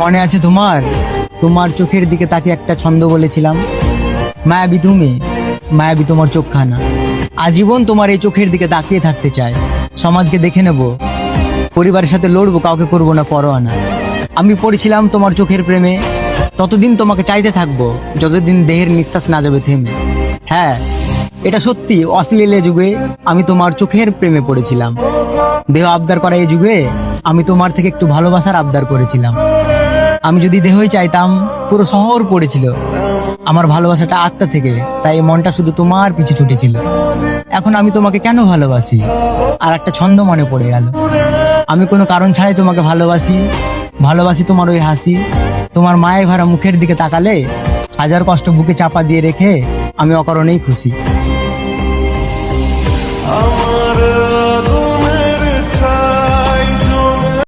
মনে আছে তোমার? তোমার চোখের দিকে তাকে একটা ছন্দ বলেছিলাম, মায়াবী তুমি, মায়াবী তোমার চোখখানা। আজীবন তোমার এই চোখের দিকে তাকিয়ে থাকতে চাই। সমাজকে দেখে নেব, পরিবারের সাথে লড়বো, কাউকে করবো না পরোয়া না। আমি পড়েছিলাম তোমার চোখের প্রেমে, ততদিন তোমাকে চাইতে থাকবো যতদিন দেহের নিঃশ্বাস না যাবে থেমে। হ্যাঁ, এটা সত্যি, অশ্লীল যুগে আমি তোমার চোখের প্রেমে পড়েছিলাম। দেহ আবদার করা এই যুগে আমি তোমার থেকে একটু ভালোবাসার আবদার করেছিলাম। আমি যদি দেহই চাইতাম, পুরো শহর পড়েছিল আমার ভালোবাসাটা আত্মা থেকে, তাই এই মনটা শুধু তোমার পিছে ছুটেছিল। এখন আমি তোমাকে কেন ভালোবাসি আর একটা ছন্দ মনে পড়ে গেল। আমি কোনো কারণ ছাড়াই তোমাকে ভালোবাসি, ভালোবাসি তোমার ওই হাসি। তোমার মায়ে ভরা মুখের দিকে তাকালে হাজার কষ্ট বুকে চাপা দিয়ে রেখে আমি অকারণেই খুশি।